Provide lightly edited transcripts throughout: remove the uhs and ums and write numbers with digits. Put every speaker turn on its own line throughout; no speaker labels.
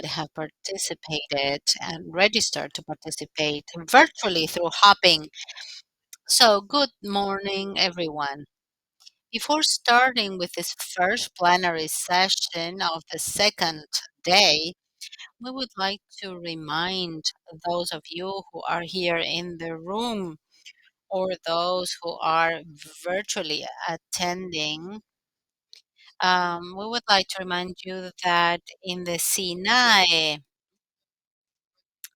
that have participated and registered to participate virtually through hopping. So, good morning, everyone. Before starting with this first plenary session of the second day, we would like to remind those of you who are here in the room or those who are virtually attending. We would like to remind you that in the SINAE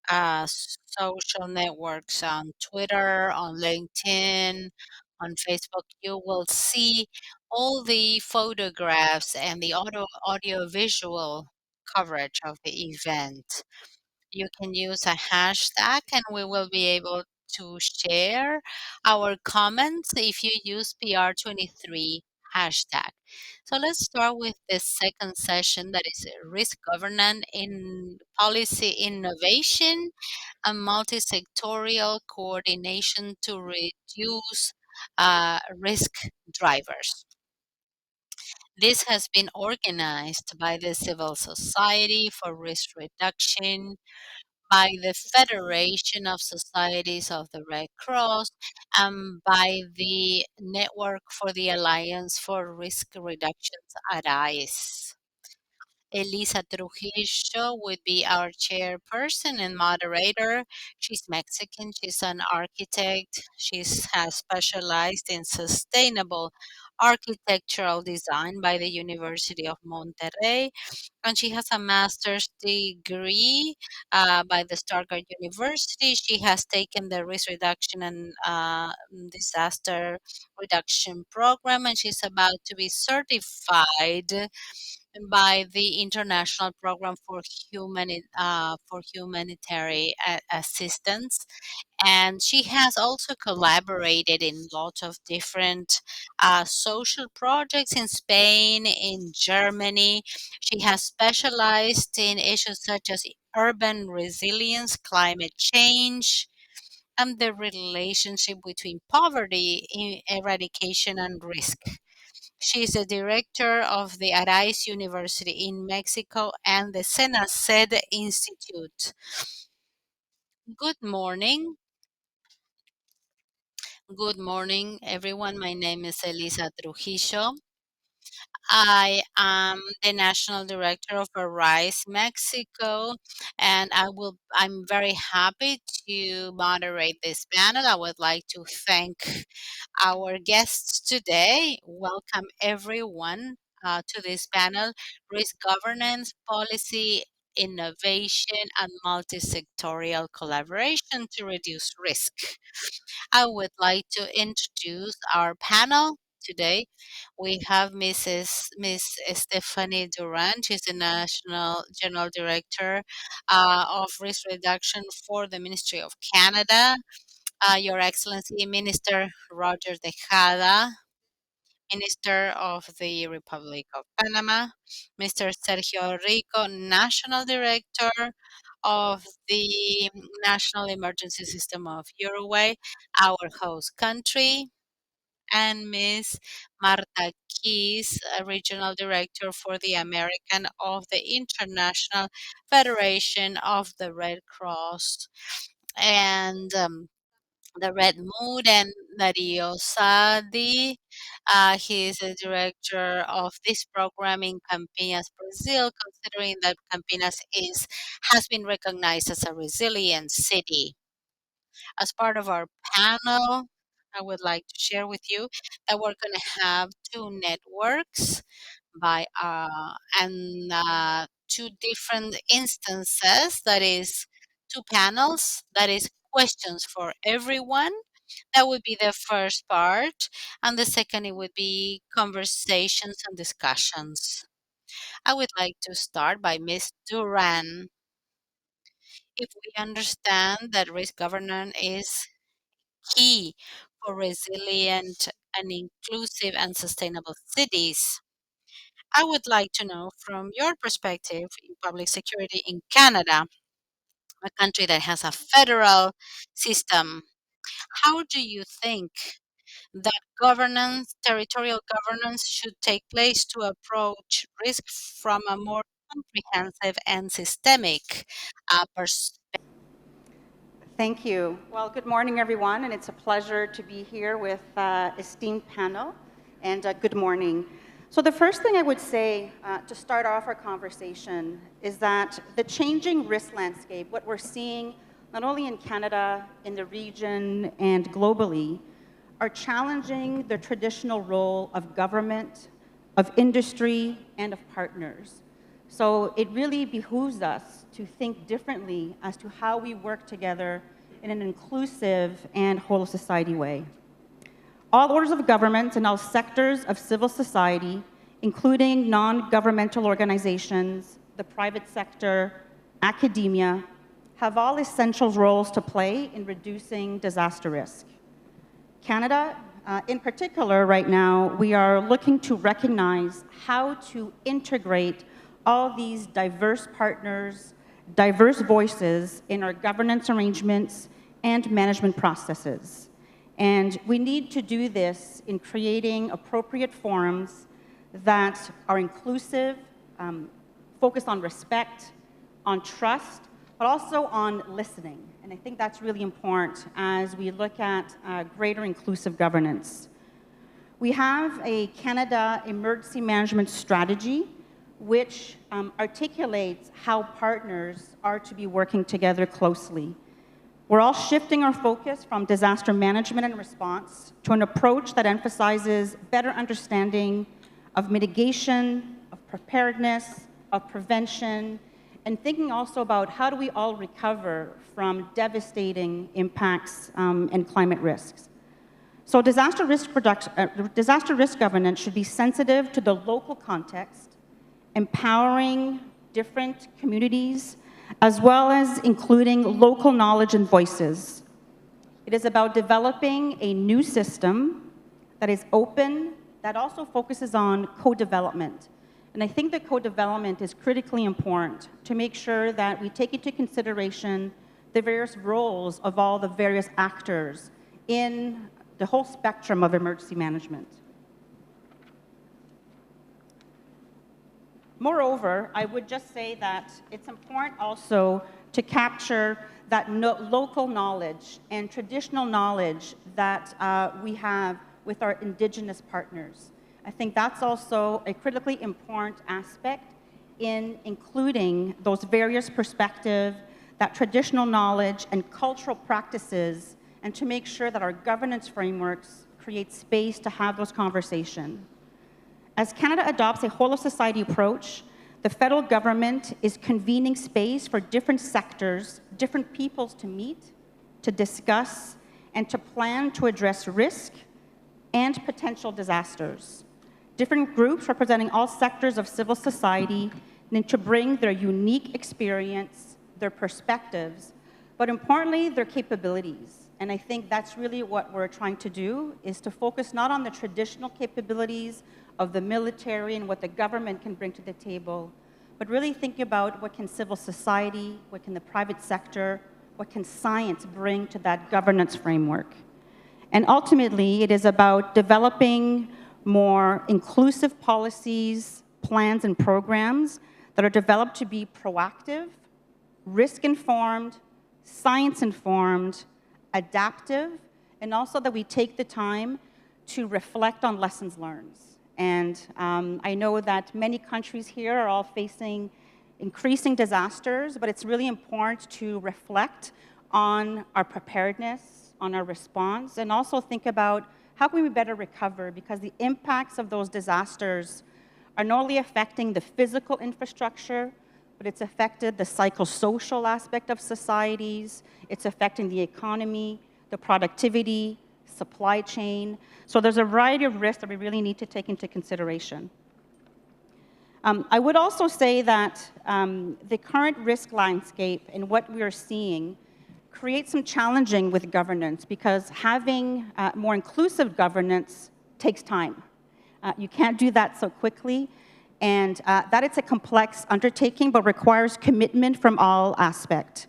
social networks on Twitter, on LinkedIn, on Facebook, you will see all the photographs and the audio visual coverage of the event. You can use a hashtag and we will be able to share our comments if you use PR23 hashtag. So let's start with the second session that is risk governance in policy innovation and multisectorial coordination to reduce risk drivers. This has been organized by the civil society for risk reduction, by the Federation of Societies of the Red Cross, and by the Network for the Alliance for Risk Reductions at ICE. Elisa Trujillo would be our chairperson and moderator. She's Mexican. She's an architect. She has specialized in sustainable architectural design by the University of Monterrey, and she has a master's degree by the Stuttgart University. She has taken the risk reduction and disaster reduction program, and she's about to be certified by the International Program for Humanitarian Assistance, and she has also collaborated in lots of different social projects in Spain, in Germany. She has specialized in issues such as urban resilience, climate change, and the relationship between poverty, eradication, and risk. She is the director of the Arais University in Mexico and the Senaced Institute. Good morning. Good morning, everyone. My name is Elisa Trujillo. I am the national director of Arise Mexico, and I'm very happy to moderate this panel. I would like to thank our guests today. Welcome everyone to this panel, Risk Governance, Policy, Innovation, and Multisectorial Collaboration to Reduce Risk. I would like to introduce our panel today. We have Miss Stephanie Durant. She's the National General Director of Risk Reduction for the Ministry of Canada. Your Excellency, Minister Roger Tejada, Minister of the Republic of Panama, Mr. Sergio Rico, National Director of the National Emergency System of Uruguay, our host country, and Ms. Marta Keys, Regional Director for the American of the International Federation of the Red Cross. And the Red Mood, and Dario Sadi. He is the director of this program in Campinas, Brazil, considering that Campinas has been recognized as a resilient city. As part of our panel, I would like to share with you that we're going to have two networks by and two different instances, that is two panels, that is questions for everyone. That would be the first part, and the second it would be conversations and discussions. I would like to start by Miss Duran. If we understand that risk governance is key for resilient and inclusive and sustainable cities, I would like to know from your perspective in public security in Canada, a country that has a federal system, how do you think that territorial governance should take place to approach risk from a more comprehensive and systemic perspective.
Thank you. Well, good morning, everyone, and it's a pleasure to be here with esteemed panel, and good morning. So the first thing I would say to start off our conversation is that the changing risk landscape, what we're seeing not only in Canada, in the region, and globally, are challenging the traditional role of government, of industry, and of partners. So it really behooves us to think differently as to how we work together in an inclusive and whole of society way. All orders of government and all sectors of civil society, including non-governmental organizations, the private sector, academia, have all essential roles to play in reducing disaster risk. Canada, in particular, right now, we are looking to recognize how to integrate all these diverse partners, diverse voices in our governance arrangements and management processes. And we need to do this in creating appropriate forums that are inclusive, focused on respect, on trust, but also on listening. And I think that's really important as we look at greater inclusive governance. We have a Canada Emergency Management Strategy, which articulates how partners are to be working together closely. We're all shifting our focus from disaster management and response to an approach that emphasizes better understanding of mitigation, of preparedness, of prevention, and thinking also about how do we all recover from devastating impacts and climate risks. So disaster risk governance should be sensitive to the local context, empowering different communities, as well as including local knowledge and voices. It is about developing a new system that is open, that also focuses on co-development. And I think that co-development is critically important to make sure that we take into consideration the various roles of all the various actors in the whole spectrum of emergency management. Moreover, I would just say that it's important also to capture that local knowledge and traditional knowledge that we have with our Indigenous partners. I think that's also a critically important aspect in including those various perspectives, that traditional knowledge and cultural practices, and to make sure that our governance frameworks create space to have those conversations. As Canada adopts a whole of society approach, the federal government is convening space for different sectors, different peoples to meet, to discuss, and to plan to address risk and potential disasters. Different groups representing all sectors of civil society need to bring their unique experience, their perspectives, but importantly, their capabilities. And I think that's really what we're trying to do, is to focus not on the traditional capabilities of the military and what the government can bring to the table, but really think about what can civil society, what can the private sector, what can science bring to that governance framework. And ultimately, it is about developing more inclusive policies, plans, and programs that are developed to be proactive, risk-informed, science-informed, adaptive, and also that we take the time to reflect on lessons learned. And I know that many countries here are all facing increasing disasters, but it's really important to reflect on our preparedness, on our response, and also think about how can we better recover, because the impacts of those disasters are not only affecting the physical infrastructure, but it's affected the psychosocial aspect of societies, it's affecting the economy, the productivity, supply chain. So there's a variety of risks that we really need to take into consideration. I would also say that the current risk landscape and what we are seeing creates some challenging with governance, because having more inclusive governance takes time. You can't do that so quickly, and that it's a complex undertaking, but requires commitment from all aspects.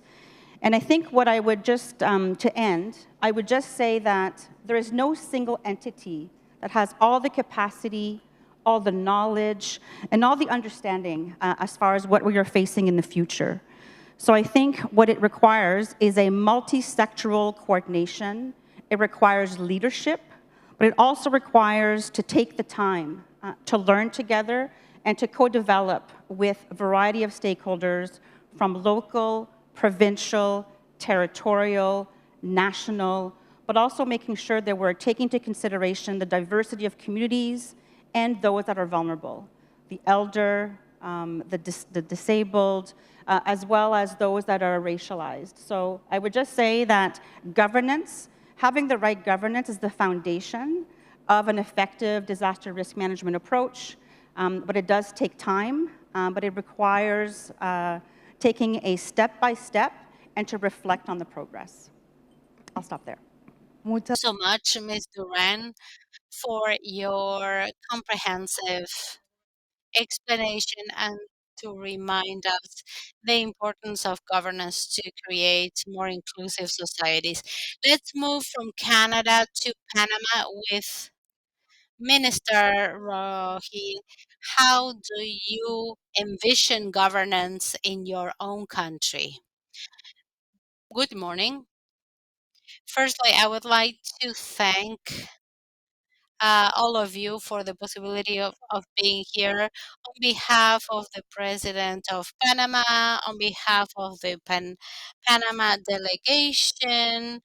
And I think what I would just, to end, I would just say that there is no single entity that has all the capacity, all the knowledge, and all the understanding as far as what we are facing in the future. So I think what it requires is a multisectoral coordination. It requires leadership, but it also requires to take the time to learn together and to co-develop with a variety of stakeholders from local, provincial, territorial, national, but also making sure that we're taking into consideration the diversity of communities and those that are vulnerable, the elder, the disabled, as well as those that are racialized. So I would just say that governance, having the right governance is the foundation of an effective disaster risk management approach, but it does take time, but it requires taking a step-by-step and to reflect on the progress. I'll stop there.
So much, Ms. Duran, for your comprehensive explanation and to remind us the importance of governance to create more inclusive societies. Let's move from Canada to Panama with Minister Rohi. How do you envision governance in your own country? Good morning. Firstly, I would like to thank all of you for the possibility of being here on behalf of the President of Panama, on behalf of the Panama delegation,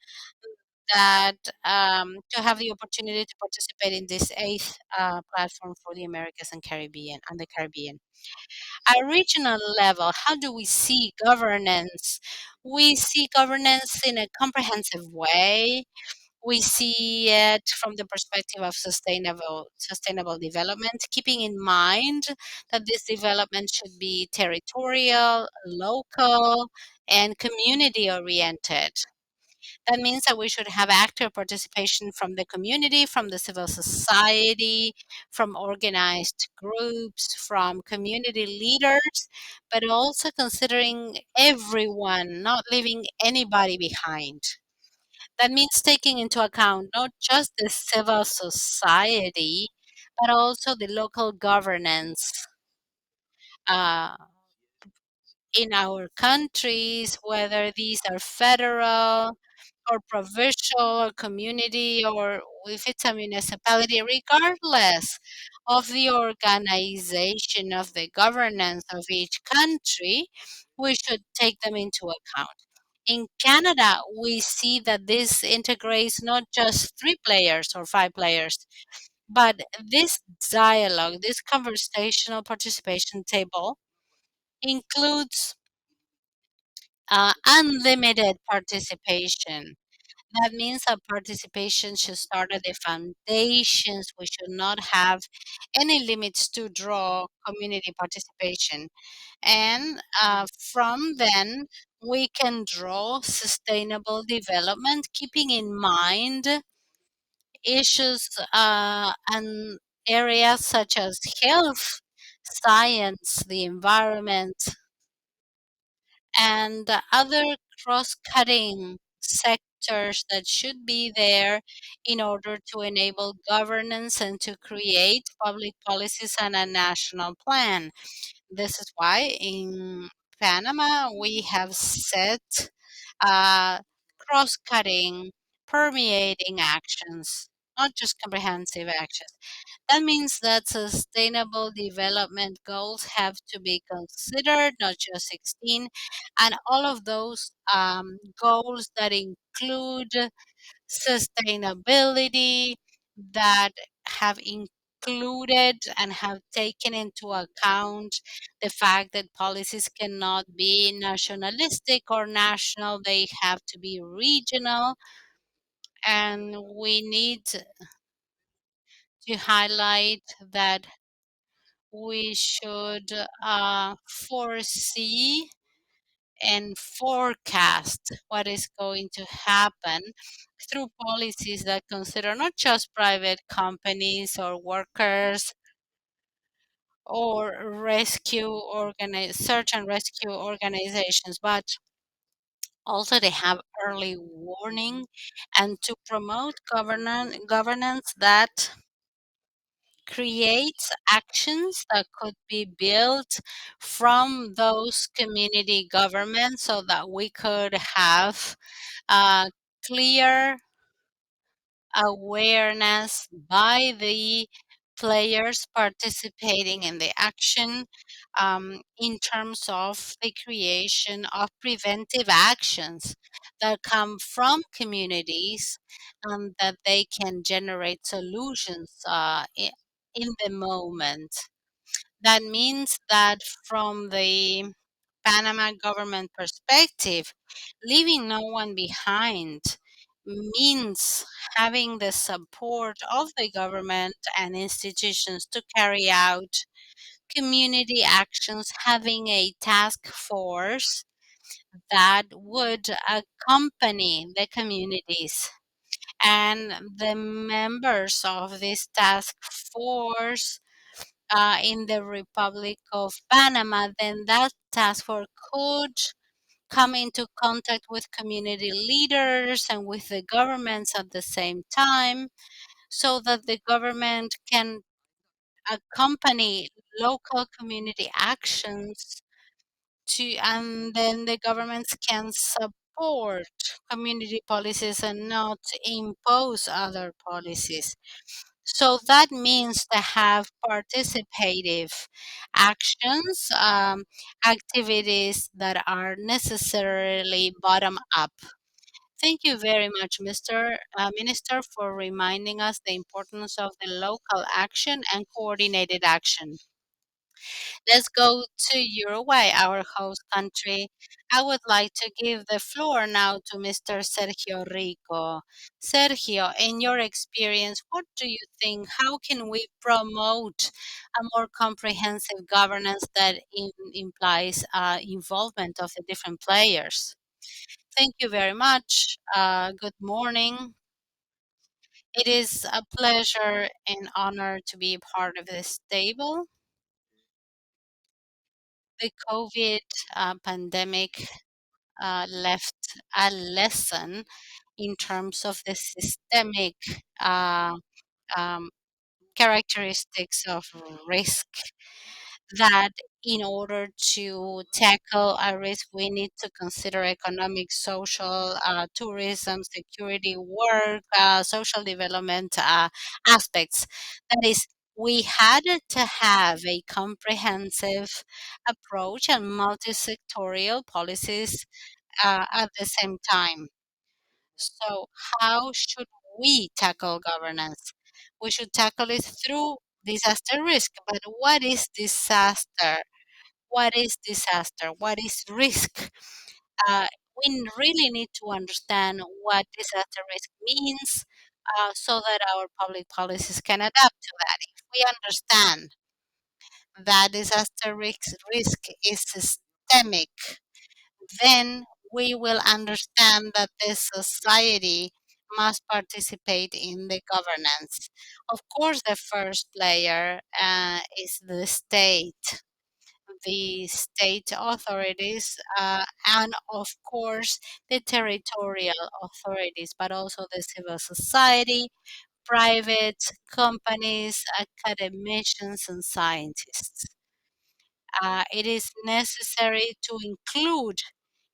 that to have the opportunity to participate in this eighth platform for the Americas and Caribbean and the Caribbean. At a regional level, how do we see governance? We see governance in a comprehensive way. We see it from the perspective of sustainable development, keeping in mind that this development should be territorial, local, and community oriented. That means that we should have active participation from the community, from the civil society, from organized groups, from community leaders, but also considering everyone, not leaving anybody behind. That means taking into account not just the civil society, but also the local governance uh, in our countries, whether these are federal or provincial or community or if it's a municipality, regardless of the organization of the governance of each country, we should take them into account. In Canada, we see that this integrates not just three players or five players, but this dialogue, this conversational participation table includes unlimited participation. That means that participation should start at the foundations. We should not have any limits to draw community participation. And from then, we can draw sustainable development, keeping in mind issues and areas such as health, science, the environment, and the other cross-cutting sectors that should be there in order to enable governance and to create public policies and a national plan. This is why in Panama we have set cross-cutting, permeating actions, not just comprehensive actions. That means that sustainable development goals have to be considered, not just 16, and all of those goals that include sustainability, that have included and have taken into account the fact that policies cannot be nationalistic or national, they have to be regional, and we need to highlight that we should foresee and forecast what is going to happen through policies that consider not just private companies or workers or search and rescue organizations, but also they have early warning and to promote governance that creates actions that could be built from those community governments so that we could have clear awareness by the players participating in the action in terms of the creation of preventive actions that come from communities and that they can generate solutions in the moment. That means that from the Panama government perspective, leaving no one behind means having the support of the government and institutions to carry out community actions, having a task force that would accompany the communities. And the members of this task force in the Republic of Panama, then that task force could come into contact with community leaders and with the governments at the same time so that the government can accompany local community actions to and then the governments can support community policies and not impose other policies. So that means to have participative actions, activities that are necessarily bottom up. Thank you very much, Mr. Minister, for reminding us the importance of the local action and coordinated action. Let's go to Uruguay, our host country. I would like to give the floor now to Mr. Sergio Rico. Sergio, in your experience, what do you think? How can we promote a more comprehensive governance that implies involvement of the different players? Thank you very much. Good morning. It is a pleasure and honor to be a part of this table. The COVID pandemic left a lesson in terms of the systemic uh, um, characteristics of risk that in order to tackle a risk, we need to consider economic, social, tourism, security, work, social development aspects. That is, we had to have a comprehensive approach and multisectorial policies at the same time. So, how should we tackle governance? We should tackle it through disaster risk. But what is disaster? What is disaster? What is risk? Uh, we really need to understand what disaster risk means so that our public policies can adapt to that. If we understand that disaster risk is systemic, then we will understand that this society must participate in the governance. Of course, the first player is the state authorities, and of course, the territorial authorities, but also the civil society, private companies, academicians, and scientists. It is necessary to include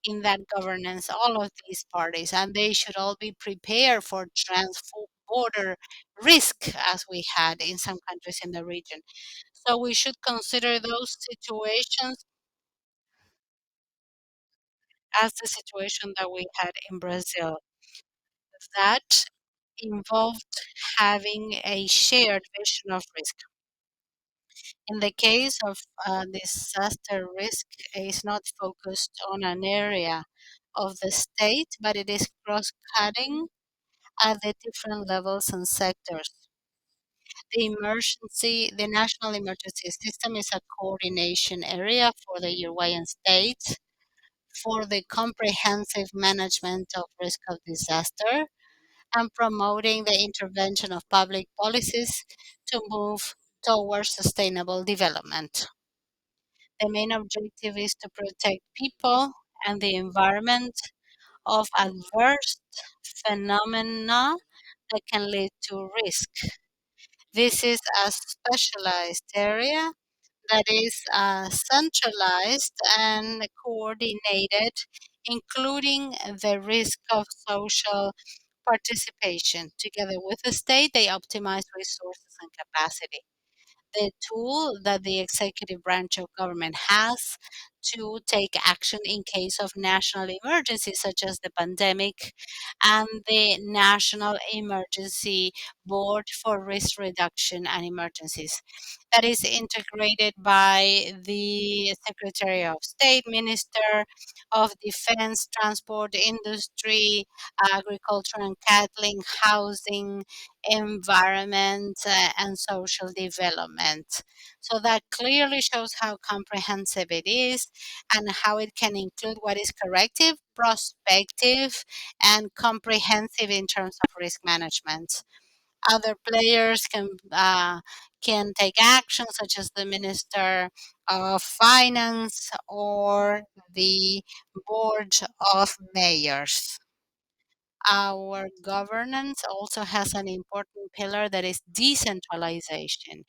in that governance all of these parties, and they should all be prepared for border risk as we had in some countries in the region. So we should consider those situations as the situation that we had in Brazil that involved having a shared vision of risk. In the case of disaster risk, is not focused on an area of the state, but it is cross-cutting at the different levels and sectors. The National Emergency System is a coordination area for the Uruguayan state for the comprehensive management of risk of disaster and promoting the intervention of public policies to move towards sustainable development. The main objective is to protect people and the environment of adverse phenomena that can lead to risk. This is a specialized area that is centralized and coordinated, including the risk of social participation. Together with the state, they optimize resources and capacity. The tool that the executive branch of government has to take action in case of national emergencies such as the pandemic, and the National Emergency Board for Risk Reduction and Emergencies that is integrated by the Secretary of State, Minister of Defense, Transport, Industry, Agriculture and Cattle, Housing, Environment, and Social Development. So that clearly shows how comprehensive it is and how it can include what is corrective, prospective, and comprehensive in terms of risk management. Other players can take action, such as the Minister of Finance or the Board of Mayors. Our governance also has an important pillar that is decentralization.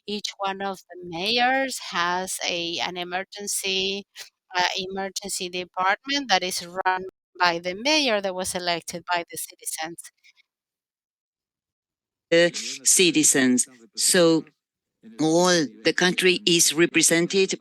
Each one of the mayors has an emergency department that is run by the mayor that was elected by the citizens.
The citizens. So all the country is represented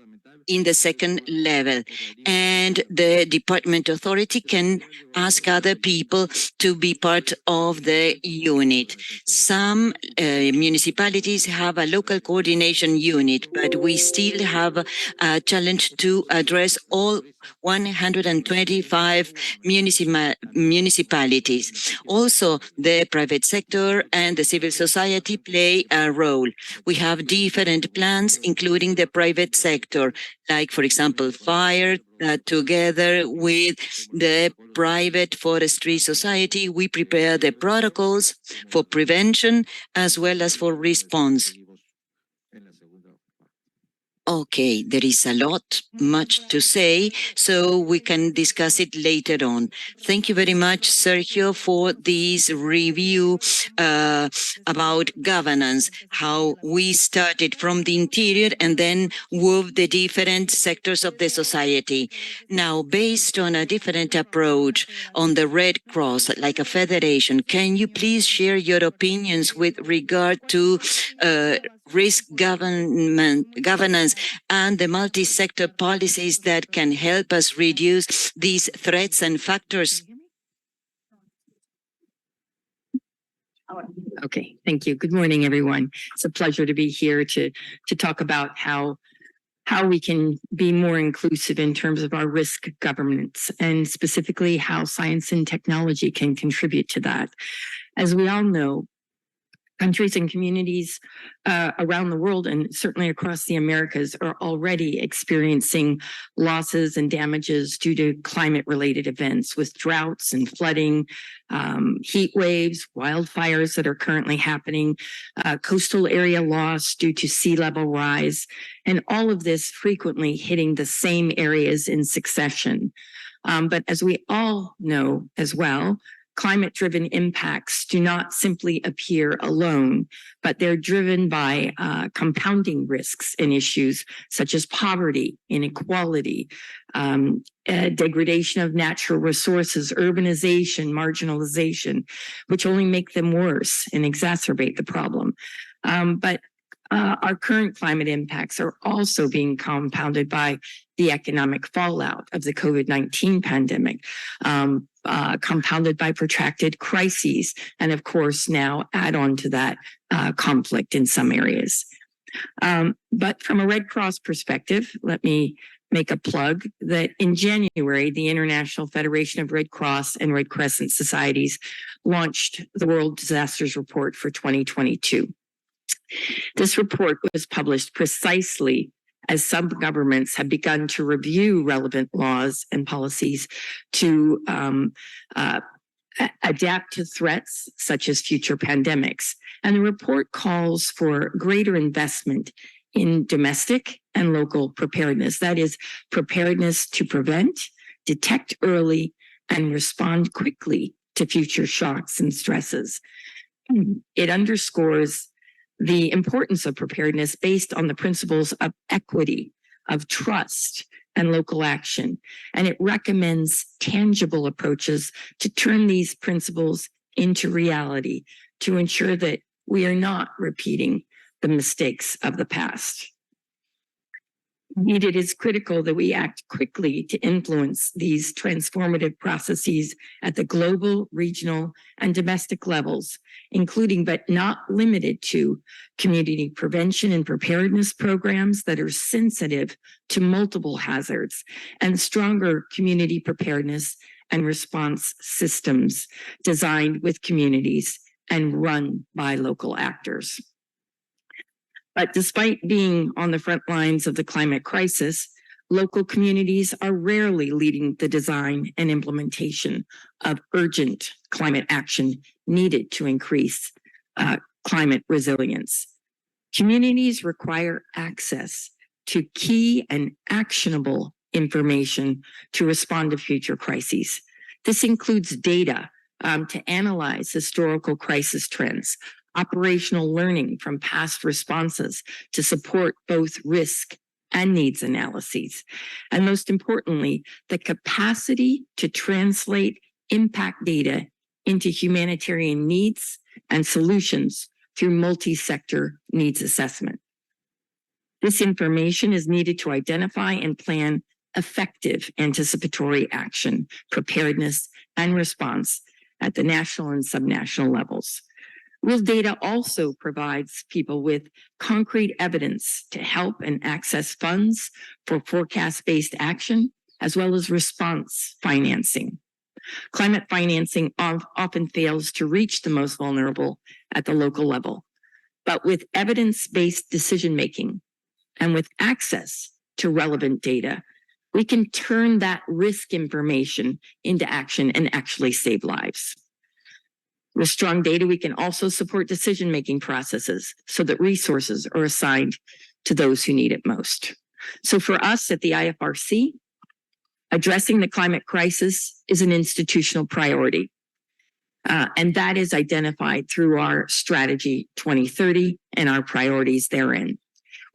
in the second level, and the department authority can ask other people to be part of the unit. Some municipalities have a local coordination unit, but we still have a challenge to address all 125 municipalities. Also, the private sector and the civil society play a role. We have different plans, including the private sector, like, for example, fire. Together with the private forestry society, we prepare the protocols for prevention as well as for response. Okay, there is a lot, much to say, so we can discuss it later on. Thank you very much, Sergio, for this review about governance, how we started from the interior and then moved the different sectors of the society. Now, based on a different approach on the Red Cross, like a federation, can you please share your opinions with regard to risk governance and the multi-sector policies that can help us reduce these threats and factors?
Okay, thank you. Good morning, everyone. It's a pleasure to be here to talk about how we can be more inclusive in terms of our risk governance, and specifically how science and technology can contribute to that. As we all know, countries and communities around the world, and certainly across the Americas, are already experiencing losses and damages due to climate-related events, with droughts and flooding, heat waves, wildfires that are currently happening, coastal area loss due to sea level rise, and all of this frequently hitting the same areas in succession. But as we all know as well, climate-driven impacts do not simply appear alone, but they're driven by compounding risks and issues such as poverty, inequality, degradation of natural resources, urbanization, marginalization, which only make them worse and exacerbate the problem. But our current climate impacts are also being compounded by the economic fallout of the COVID-19 pandemic, compounded by protracted crises, and of course now add on to that conflict in some areas. But from a Red Cross perspective, let me make a plug that in January, the International Federation of Red Cross and Red Crescent Societies launched the World Disasters Report for 2022. This report was published precisely as some governments have begun to review relevant laws and policies to adapt to threats such as future pandemics. And the report calls for greater investment in domestic and local preparedness. That is, preparedness to prevent, detect early, and respond quickly to future shocks and stresses. It underscores the importance of preparedness based on the principles of equity, of trust, and local action. And it recommends tangible approaches to turn these principles into reality to ensure that we are not repeating the mistakes of the past. Indeed, it is critical that we act quickly to influence these transformative processes at the global, regional, and domestic levels, including but not limited to community prevention and preparedness programs that are sensitive to multiple hazards, and stronger community preparedness and response systems designed with communities and run by local actors. But despite being on the front lines of the climate crisis, local communities are rarely leading the design and implementation of urgent climate action needed to increase climate resilience. Communities require access to key and actionable information to respond to future crises. This includes data to analyze historical crisis trends, operational learning from past responses to support both risk and needs analyses, and most importantly, the capacity to translate impact data into humanitarian needs and solutions through multi-sector needs assessment. This information is needed to identify and plan effective anticipatory action, preparedness, and response at the national and subnational levels. Real data also provides people with concrete evidence to help and access funds for forecast-based action, as well as response financing. Climate financing often fails to reach the most vulnerable at the local level. But with evidence-based decision-making and with access to relevant data, we can turn that risk information into action and actually save lives. With strong data, we can also support decision-making processes so that resources are assigned to those who need it most. So for us at the IFRC, addressing the climate crisis is an institutional priority. And that is identified through our strategy 2030 and our priorities therein.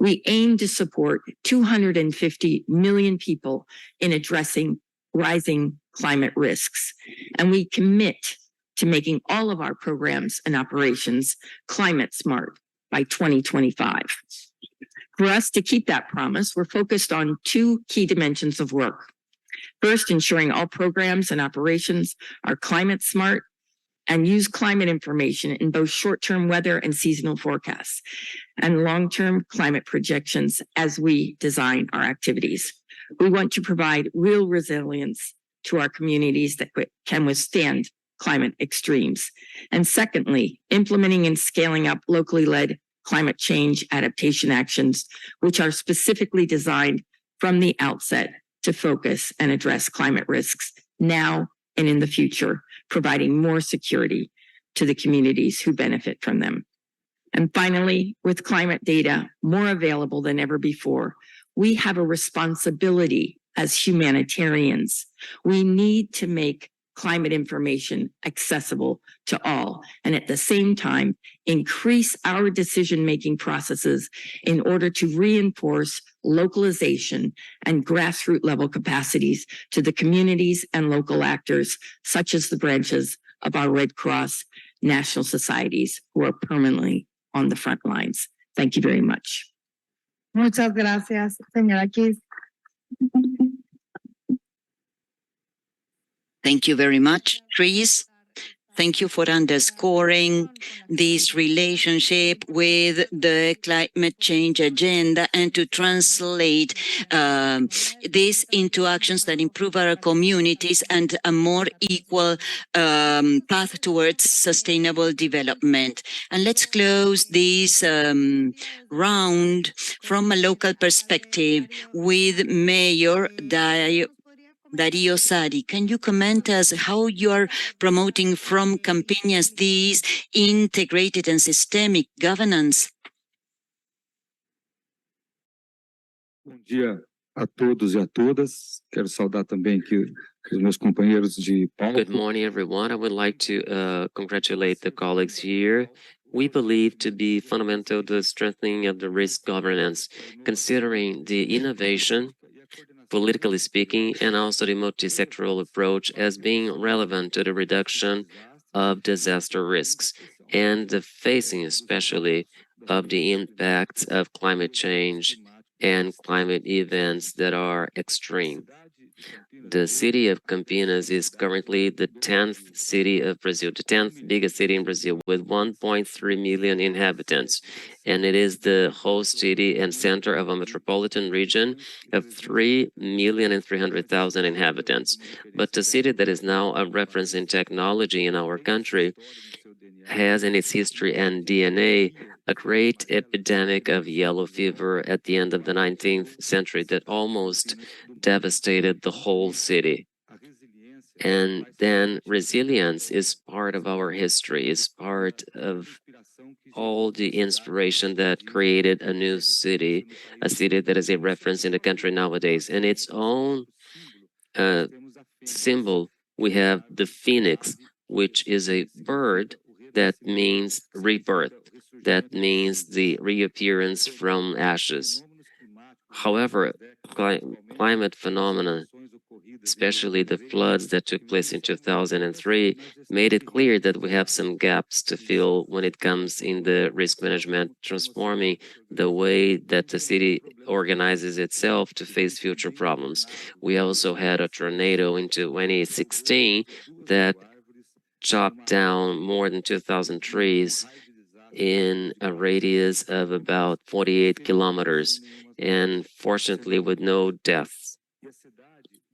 We aim to support 250 million people in addressing rising climate risks. And we commit to making all of our programs and operations climate smart by 2025. For us to keep that promise, we're focused on two key dimensions of work. First, ensuring all programs and operations are climate smart and use climate information in both short-term weather and seasonal forecasts and long-term climate projections as we design our activities. We want to provide real resilience to our communities that can withstand climate extremes. And secondly, implementing and scaling up locally led climate change adaptation actions, which are specifically designed from the outset to focus and address climate risks now and in the future, providing more security to the communities who benefit from them. And finally, with climate data more available than ever before, we have a responsibility as humanitarians. We need to make climate information accessible to all, and at the same time, increase our decision-making processes in order to reinforce localization and grassroots level capacities to the communities and local actors, such as the branches of our Red Cross national societies who are permanently on the front lines. Thank you very much.
Muchas gracias, señora Kiss.
Thank you very much, Chris. Thank you for underscoring this relationship with the climate change agenda and to translate this into actions that improve our communities and a more equal path towards sustainable development. And let's close this round from a local perspective with Mayor Dario Sari. Can you comment us how you are promoting from Campinas this integrated and systemic governance?
Bom dia a todos e a todas. Quero saudar também aqui os meus companheiros de palco.
Good morning, everyone. I would like to congratulate the colleagues here we believe to be fundamental to the strengthening of the risk governance, considering the innovation, politically speaking, and also the multisectoral approach as being relevant to the reduction of disaster risks and the facing especially of the impacts of climate change and climate events that are extreme. The city of Campinas is currently the 10th city of Brazil, the 10th biggest city in Brazil with 1.3 million inhabitants. And it is the host city and center of a metropolitan region of 3,300,000 inhabitants. But the city that is now a reference in technology in our country has in its history and DNA a great epidemic of yellow fever at the end of the 19th century that almost devastated the whole city. And then resilience is part of our history, is part of all the inspiration that created a new city, a city that is a reference in the country nowadays. And its own symbol, we have the phoenix, which is a bird that means rebirth, that means the reappearance from ashes. However, climate phenomena, especially the floods that took place in 2003, made it clear that we have some gaps to fill when it comes in the risk management, transforming the way that the city organizes itself to face future problems. We also had a tornado in 2016 that chopped down more than 2,000 trees in a radius of about 48 kilometers, and fortunately with no deaths.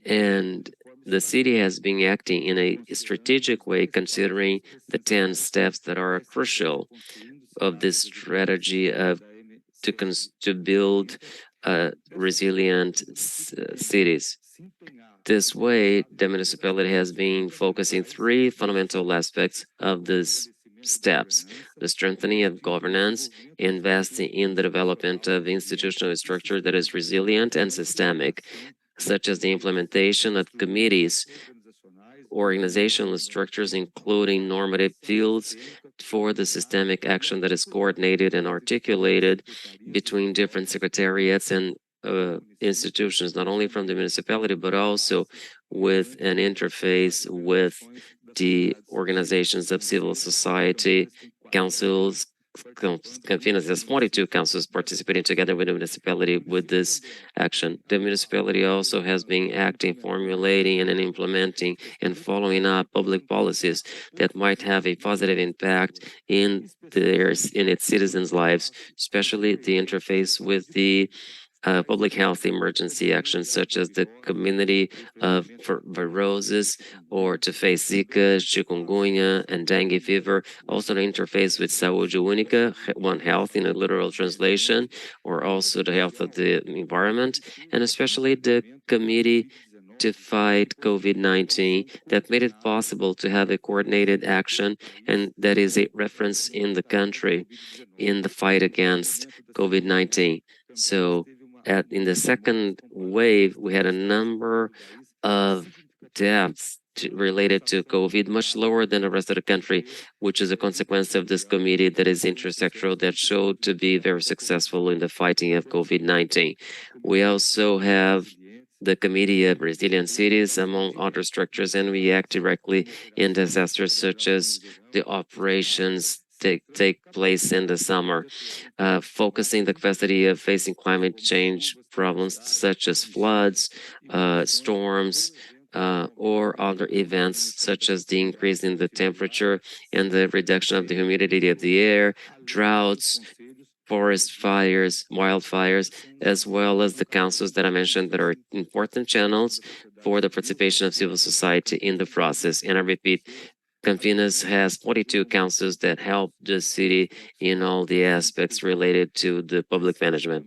And the city has been acting in a strategic way, considering the 10 steps that are crucial of this strategy of to build resilient cities. This way, the municipality has been focusing three fundamental aspects of these steps: the strengthening of governance, investing in the development of institutional structure that is resilient and systemic, such as the implementation of committees, organizational structures, including normative fields for the systemic action that is coordinated and articulated between different secretariats and institutions, not only from the municipality, but also with an interface with the organizations of civil society, councils. Campinas has 42 councils participating together with the municipality with this action. The municipality also has been acting, formulating, and implementing and following up public policies that might have a positive impact in its citizens' lives, especially the interface with the public health emergency actions such as the community for viruses or to face Zika, chikungunya, and dengue fever. Also the interface with Saúde Única, One Health in a literal translation, or also the health of the environment, and especially the committee to fight COVID-19 that made it possible to have a coordinated action, and that is a reference in the country in the fight against COVID-19. So in the second wave, we had a number of deaths related to COVID, much lower than the rest of the country, which is a consequence of this committee that is intersectoral that showed to be very successful in the fighting of COVID-19. We also have the Committee of Resilient Cities, among other structures, and we act directly in disasters such as the operations take place in the summer, focusing the capacity of facing climate change problems such as floods, storms, or other events such as the increase in the temperature and the reduction of the humidity of the air, droughts, forest fires, wildfires, as well as the councils that I mentioned that are important channels for the participation of civil society in the process. And I repeat, Campinas has 42 councils that help the city in all the aspects related to the public management.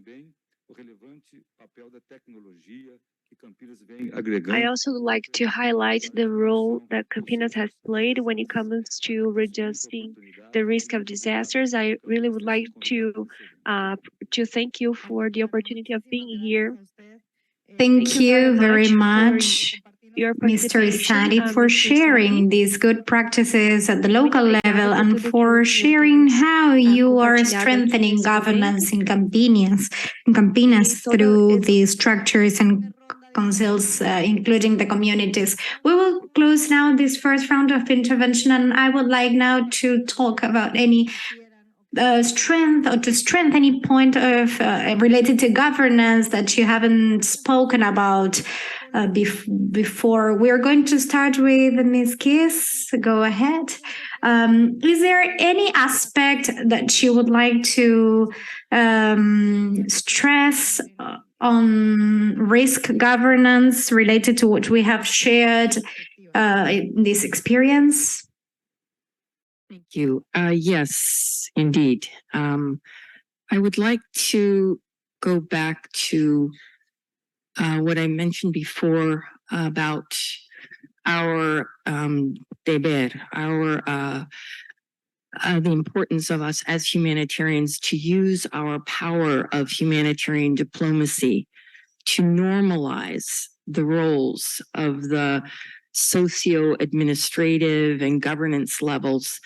I also would like to highlight the role that Campinas has played when it comes to reducing the risk of disasters. I really would like to thank you for the opportunity of being here.
Thank you very much
your
Mr.
participation,
Sadi, for
Mr. Sadi.
sharing these good practices at the local level
Muito
and
obrigada
for
por
sharing
termos
how you are
compartilhado aqui
strengthening
nesse momento.
governance in Campinas through the structures and councils, including the communities. We will close now this first round of intervention, and I would like now to talk about any strength or to strengthen any point of related to governance that you haven't spoken about before. We're going to start with Ms. Kiss. Go ahead. Is there any aspect that you would like to stress on risk governance related to what we have shared in this experience?
Thank you. Yes, indeed. I would like to go back to what I mentioned before about our deber, our the importance of us as humanitarians to use our power of humanitarian diplomacy to normalize the roles of the socio-administrative and governance levels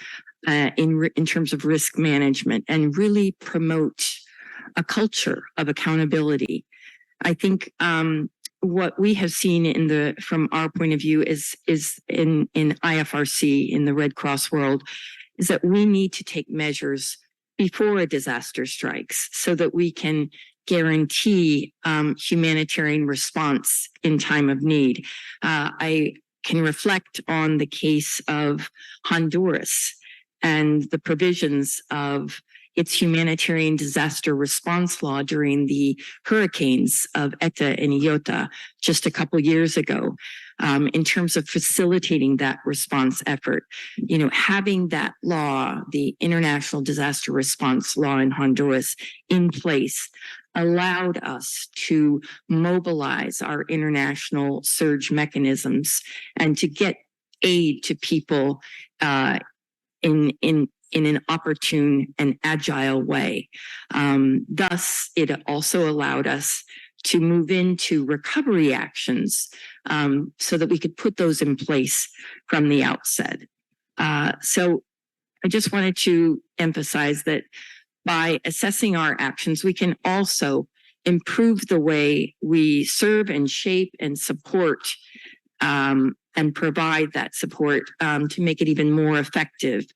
in terms of risk management and really promote a culture of accountability. I think what we have seen from our point of view is in IFRC, in the Red Cross world, is that we need to take measures before a disaster strikes so that we can guarantee humanitarian response in time of need. I can reflect on the case of Honduras and the provisions of its humanitarian disaster response law during the hurricanes of Eta and Iota just a couple years ago, in terms of facilitating that response effort. You know, having that law, the International Disaster Response Law in Honduras, in place allowed us to mobilize our international surge mechanisms and to get aid to people in an opportune and agile way. Thus, it also allowed us to move into recovery actions so that we could put those in place from the outset. So I just wanted to emphasize that by assessing our actions, we can also improve the way we serve and shape and support and provide that support to make it even more effective.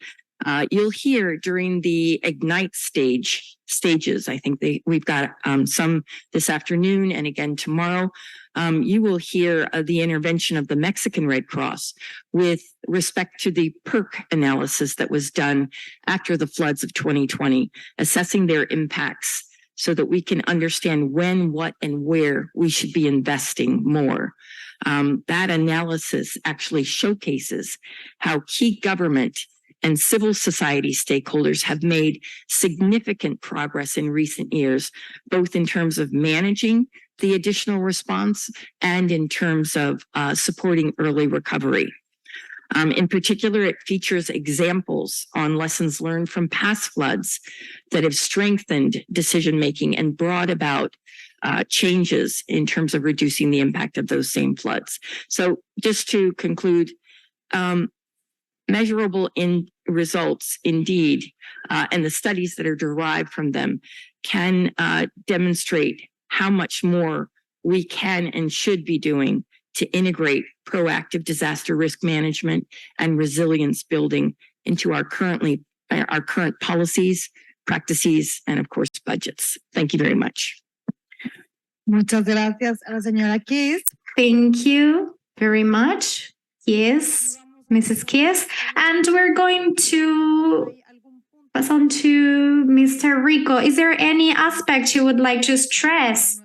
You'll hear during the Ignite stages, I think we've got some this afternoon and again tomorrow, you will hear the intervention of the Mexican Red Cross with respect to the PERC analysis that was done after the floods of 2020, assessing their impacts so that we can understand when, what, and where we should be investing more. That analysis actually showcases how key government and civil society stakeholders have made significant progress in recent years, both in terms of managing the additional response and in terms of supporting early recovery. In particular, it features examples on lessons learned from past floods that have strengthened decision-making and brought about changes in terms of reducing the impact of those same floods. So just to conclude, measurable results indeed, and the studies that are derived from them can demonstrate how much more we can and should be doing to integrate proactive disaster risk management and resilience building into our current policies, practices, and of course, budgets. Thank you very much.
Muchas gracias a la señora Kiss.
Thank you very much. Yes, Mrs. Kiss. And we're going to pass on to Mr. Rico. Is there any aspect you would like to stress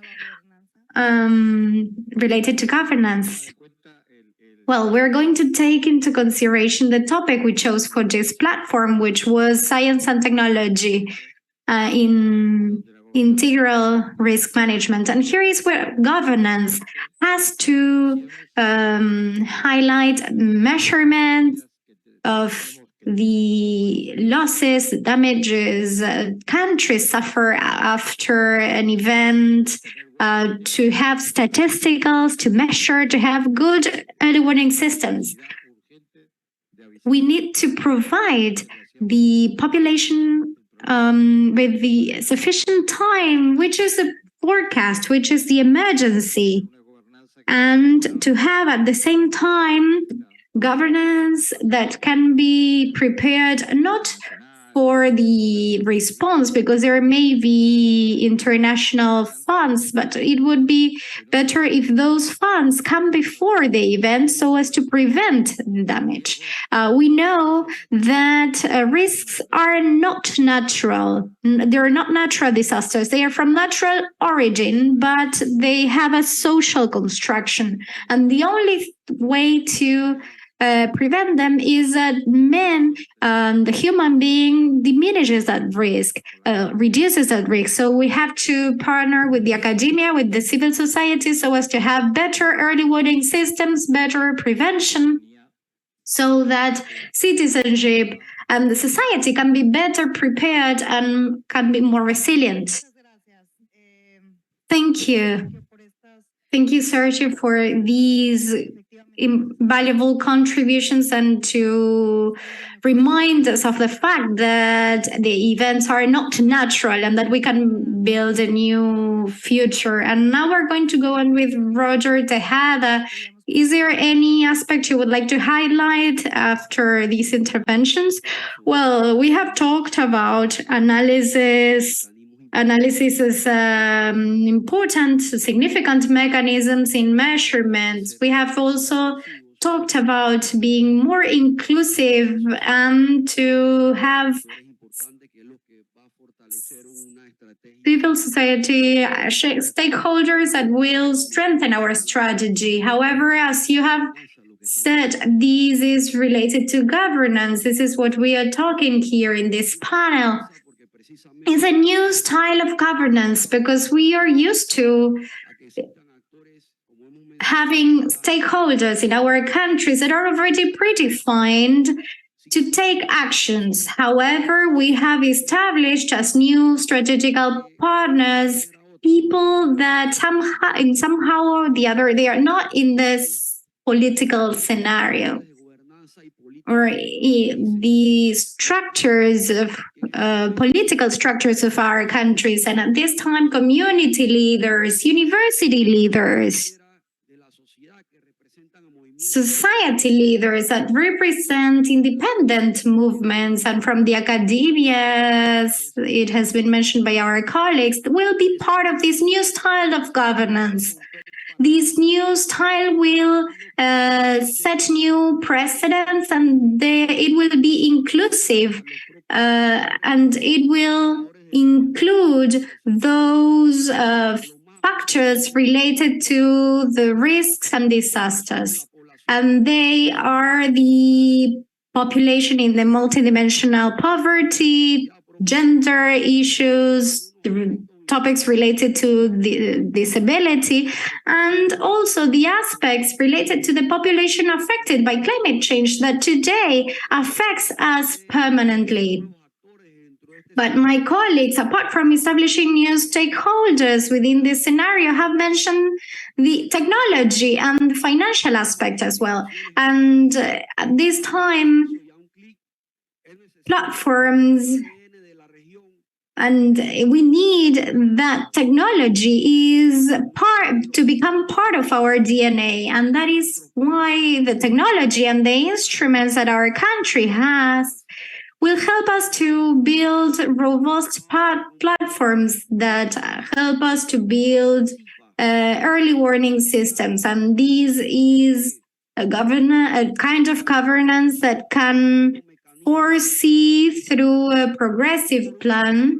related to governance? Well, we're going to take into consideration the topic we chose for this platform, which was science and technology in integral risk management. And here is where governance has to highlight measurement of the losses, damages countries suffer after an event, to have statisticals, to measure, to have good early warning systems. We need to provide the population with the sufficient time, which is the forecast, which is the emergency, and to have at the same time governance that can be prepared not for the response, because there may be international funds, but it would be better if those funds come before the event so as to prevent the damage. We know that risks are not natural. They're not natural disasters. They are from natural origin, but they have a social construction. And the only way to prevent them is that the human being diminishes that risk, reduces that risk. So we have to partner with the academia, with the civil society, so as to have better early warning systems, better prevention, so that citizenship and the society can be better prepared and can be more resilient. Thank you. Thank you, Sergio, for these invaluable contributions and to remind us of the fact that the events are not natural and that we can build a new future. And now we're going to go on with Roger Tejada. Is there any aspect you would like to highlight after these interventions? Well, we have talked about analysis. Analysis is important, significant mechanisms in measurements. We have also talked about being more inclusive and to have civil society stakeholders that will strengthen our strategy. However, as you have said, this is related to governance. This is what we are talking here in this panel. It's a new style of governance because we are used to having stakeholders in our countries that are already predefined to take actions. However, we have established as new strategical partners people that somehow or the other, they are not in this political scenario or the structures of political structures of our countries. And at this time, community leaders, university leaders, society leaders that represent independent movements, and from the academia, it has been mentioned by our colleagues, will be part of this new style of governance. This new style will set new precedents, and it will be inclusive, and it will include those factors related to the risks and disasters. And they are the population in the multidimensional poverty, gender issues, topics related to the disability, and also the aspects related to the population affected by climate change that today affects us permanently. But my colleagues, apart from establishing new stakeholders within this scenario, have mentioned the technology and the financial aspect as well. And at this time, platforms, and we need that technology is to become part of our DNA. And that is why the technology and the instruments that our country has will help us to build robust platforms that help us to build early warning systems. And this is a kind of governance that can foresee through a progressive plan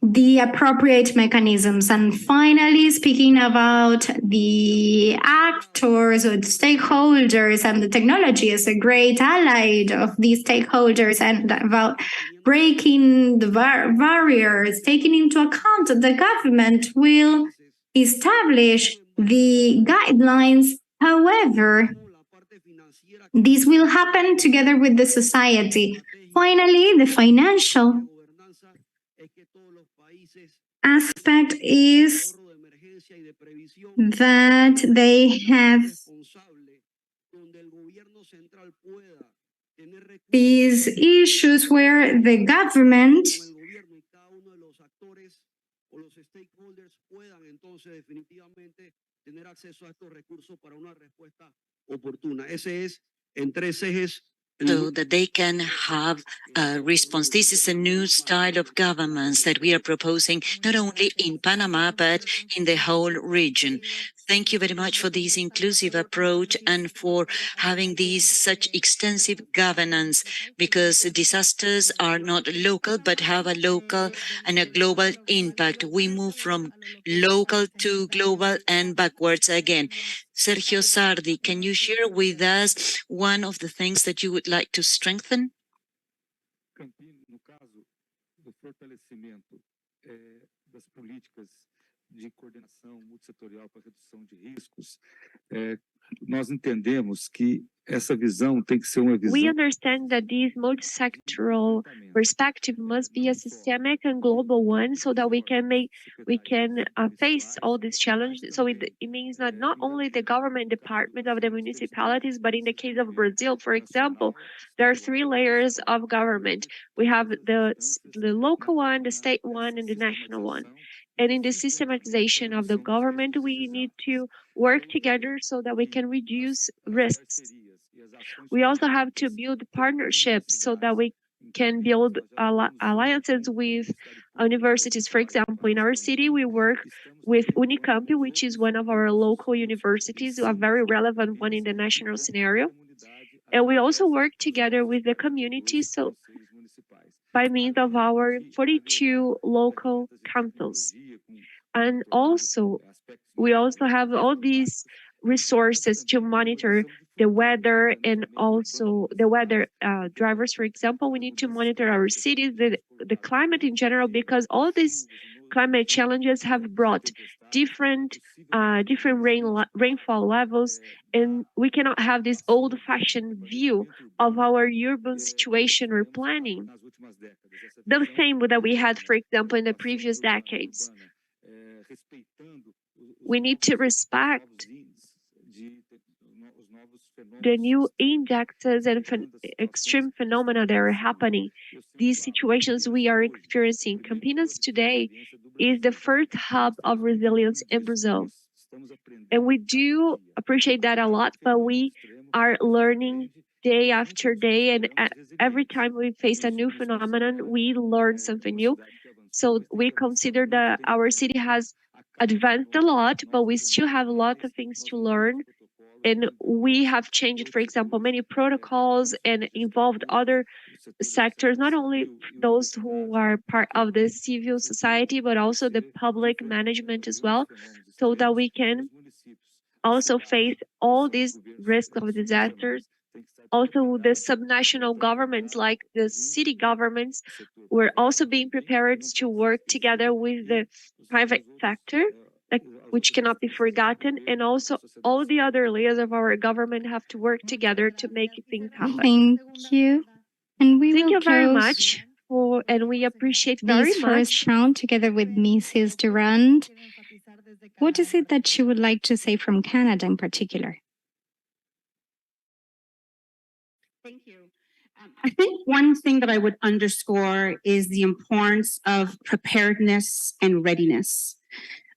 the appropriate mechanisms. And finally, speaking about the actors or the stakeholders, and the technology is a great ally of these stakeholders, and about breaking the barriers, taking into account that the government will establish the guidelines. However, this will happen together with the society. Finally, the financial aspect is that they have these issues where the government
so that they can have a response. This is a new style of governance that we are proposing not only in Panama, but in the whole region. Thank you very much for this inclusive approach and for having these such extensive governance, because disasters are not local, but have a local and a global impact. We move from local to global and backwards again. Sergio Sardi, can you share with us one of the things that you would like to strengthen?
No caso do fortalecimento das políticas de coordenação multissetorial para redução de riscos, nós entendemos que essa visão tem que ser uma visão.
We understand that this multisectoral perspective must be a systemic and global one, so that we can face all these challenges. So it means that not only the government department of the municipalities, but in the case of Brazil, for example, there are 3 layers of government. We have the local one, the state one, and the national one. And in the systematization of the government, we need to work together so that we can reduce risks. We also have to build partnerships so that we can build alliances with universities. For example, in our city, we work with Unicamp, which is one of our local universities, a very relevant one in the national scenario. And we also work together with the community, so by means of our 42 local councils. And also, we also have all these resources to monitor the weather, and also the weather drivers. For example, we need to monitor our cities, the climate in general, because all these climate challenges have brought different rainfall levels, and we cannot have this old-fashioned view of our urban situation or planning, the same that we had, for example, in the previous decades. We need to respect the new indexes and extreme phenomena that are happening. These situations we are experiencing. Campinas today is the first hub of resilience in Brazil. And we do appreciate that a lot, but we are learning day after day, and every time we face a new phenomenon, we learn something new. So we consider that our city has advanced a lot, but we still have a lot of things to learn. And we have changed, for example, many protocols and involved other sectors, not only those who are part of the civil society, but also the public management as well, so that we can also face all these risks of disasters. Also, the subnational governments, like the city governments, were also being prepared to work together with the private sector, which cannot be forgotten. And also, all the other layers of our government have to work together to make things happen.
Thank you. And we
Thank
will
you very
close
much, and we appreciate very
this first
much.
round together with Mrs. Durand. What is it that you would like to say from Canada in particular?
Thank you. I think one thing that I would underscore is the importance of preparedness and readiness.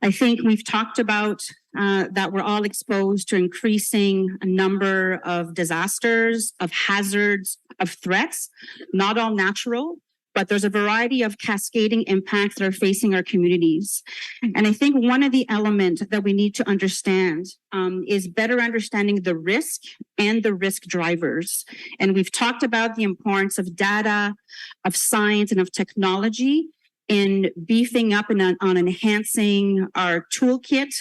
I think we've talked about that we're all exposed to increasing a number of disasters, of hazards, of threats, not all natural, but there's a variety of cascading impacts that are facing our communities. And I think one of the elements that we need to understand is better understanding the risk and the risk drivers. And we've talked about the importance of data, of science, and of technology in beefing up and on enhancing our toolkit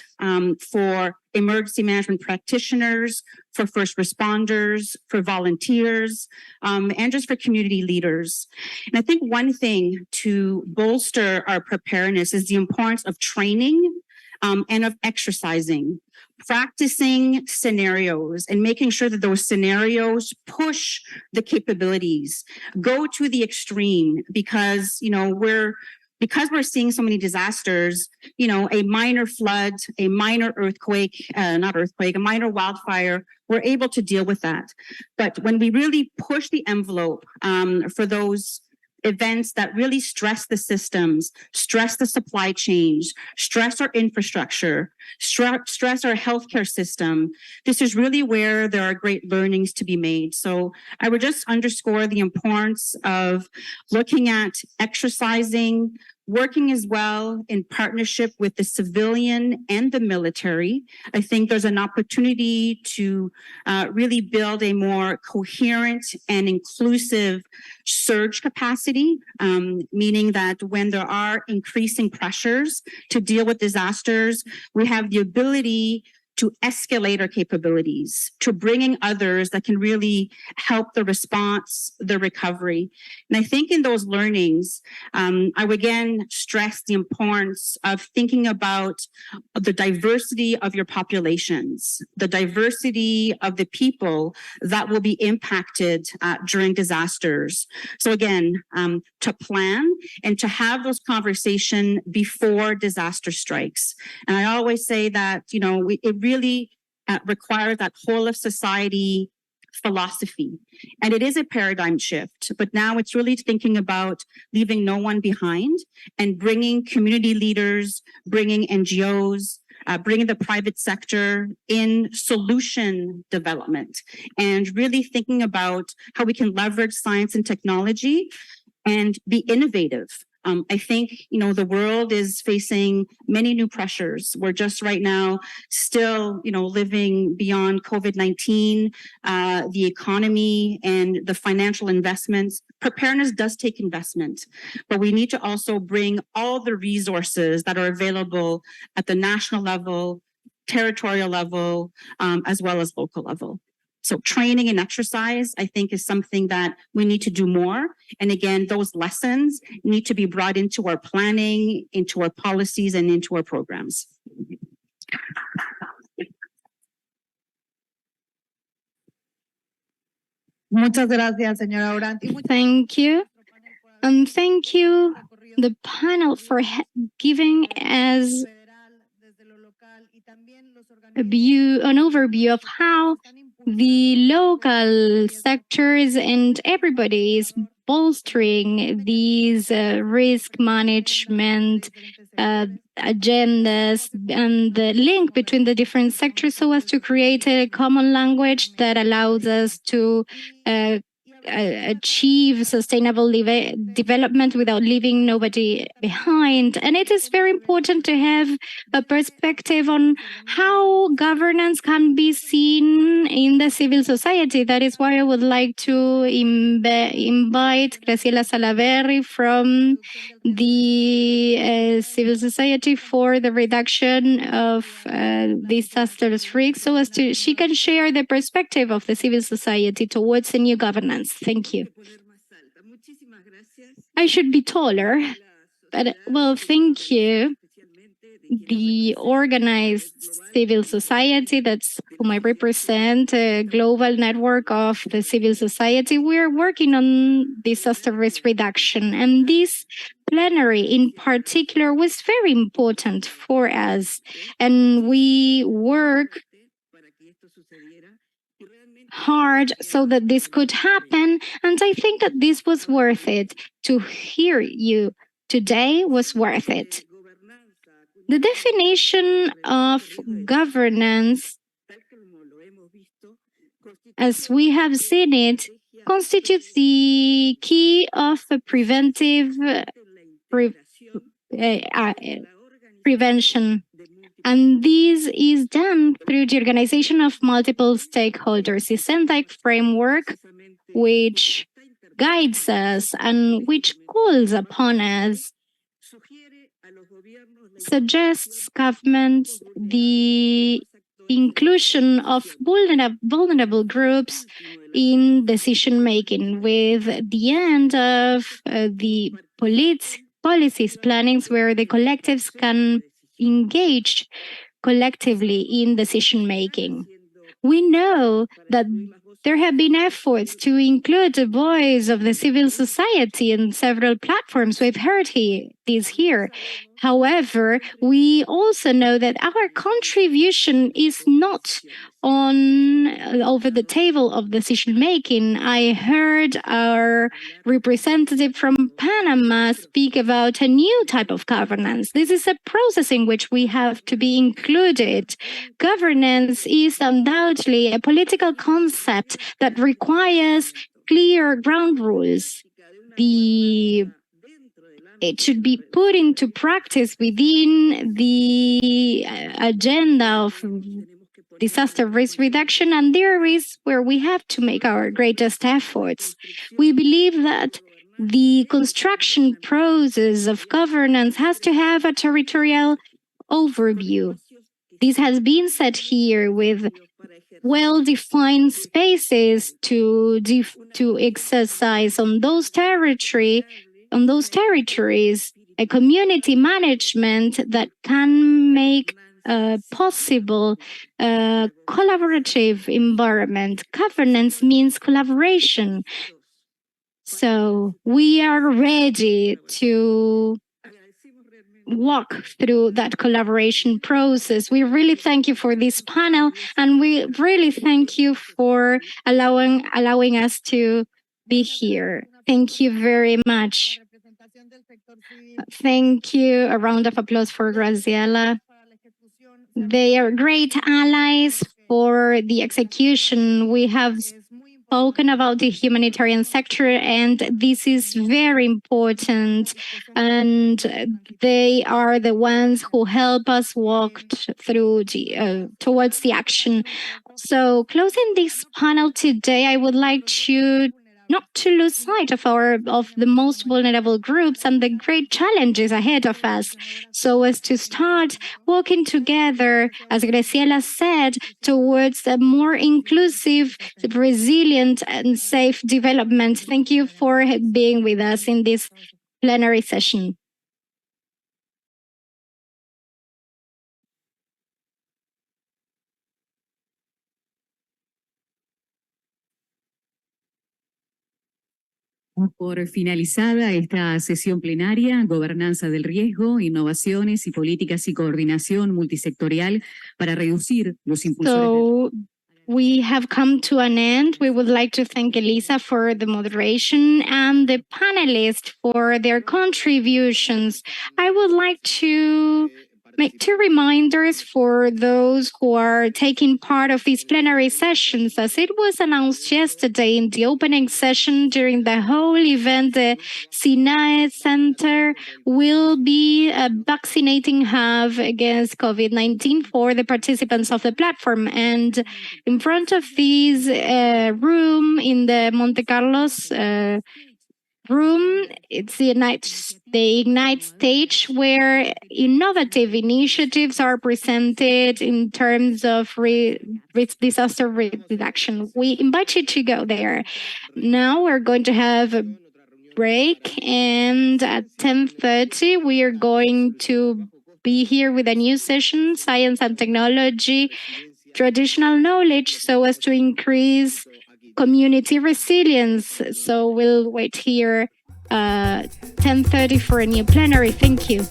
for emergency management practitioners, for first responders, for volunteers, and just for community leaders. And I think one thing to bolster our preparedness is the importance of training and of exercising, practicing scenarios and making sure that those scenarios push the capabilities, go to the extreme, because because we're seeing so many disasters, a minor flood, a minor earthquake, not earthquake, a minor wildfire, we're able to deal with that. But when we really push the envelope for those events that really stress the systems, stress the supply chains, stress our infrastructure, stress our healthcare system, this is really where there are great learnings to be made. So I would just underscore the importance of looking at exercising, working as well in partnership with the civilian and the military. I think there's an opportunity to really build a more coherent and inclusive surge capacity, meaning that when there are increasing pressures to deal with disasters, we have the ability to escalate our capabilities, to bring in others that can really help the response, the recovery. And I think in those learnings, I would again stress the importance of thinking about the diversity of your populations, the diversity of the people that will be impacted during disasters. So again, to plan and to have those conversations before disaster strikes. And I always say that, it really requires that whole of society philosophy. And it is a paradigm shift, but now it's really thinking about leaving no one behind and bringing community leaders, bringing NGOs, bringing the private sector in solution development, and really thinking about how we can leverage science and technology and be innovative. I think, the world is facing many new pressures. We're just right now still, living beyond COVID-19, the economy and the financial investments. Preparedness does take investment, but we need to also bring all the resources that are available at the national level, territorial level, as well as local level. So training and exercise, I think, is something that we need to do more. And again, those lessons need to be brought into our planning, into our policies, and into our programs.
Muchas gracias, señora Oranti.
Thank you. And thank you, the panel, for giving us an overview of how the local sectors and everybody is bolstering these risk management agendas and the link between the different sectors so as to create a common language that allows us to achieve sustainable development without leaving nobody behind. And it is very important to have a perspective on how governance can be seen in the civil society. That is why I would like to invite Graciela Salaverry from the civil society for the reduction of disastrous risks, so as to she can share the perspective of the civil society towards a new governance. Thank you. I should be taller, but well, thank you. The organized civil society, that's whom I represent, a global network of the civil society, we're working on disaster risk reduction. And this plenary in particular was very important for us. And we work hard so that this could happen. And I think that this was worth it. To hear you today was worth it. The definition of governance, as we have seen it, constitutes the key of a preventive prevention. And this is done through the organization of multiple stakeholders. The Sendai framework, which guides us and which calls upon us, suggests governments the inclusion of vulnerable groups in decision making, with the end of the policies plannings where the collectives can engaged collectively in decision making. We know that there have been efforts to include the voice of the civil society in several platforms. We've heard this here. However, we also know that our contribution is not on over the table of decision making. I heard our representative from Panama speak about a new type of governance. This is a process in which we have to be included. Governance is undoubtedly a political concept that requires clear ground rules. It should be put into practice within the agenda of disaster risk reduction, and there is where we have to make our greatest efforts. We believe that the construction process of governance has to have a territorial overview. This has been said here with well-defined spaces to exercise on those territories, a community management that can make possible a collaborative environment. Governance means collaboration. So we are ready to walk through that collaboration process. We really thank you for this panel, and we really thank you for allowing us to be here. Thank you very much. Thank you. A round of applause for Graciela. They are great allies for the execution. We have spoken about the humanitarian sector, and this is very important. And they are the ones who help us walk through towards the action. So, closing this panel today, I would like to not to lose sight of the most vulnerable groups and the great challenges ahead of us, so as to start working together, as Graciela said, towards a more inclusive, resilient, and safe development. Thank you for being with us in this plenary session.
Por finalizada esta sesión plenaria, gobernanza del riesgo, innovaciones y políticas y coordinación multisectorial para reducir los impulsores.
So we have come to an end. We would like to thank Elisa for the moderation and the panelists for their contributions. I would like to make two reminders for those who are taking part of these plenary sessions. As it was announced yesterday in the opening session during the whole event, the SINAE Center will be a vaccinating hub against COVID-19 for the participants of the platform. And in front of this room in the Monte Carlos room, it's the Ignite stage, where innovative initiatives are presented in terms of disaster reduction. We invite you to go there. Now we're going to have a break, and at 10:30 we are going to be here with a new session, Science and Technology, Traditional Knowledge, so as to increase community resilience. So we'll wait here 10:30 for a new plenary. Thank you.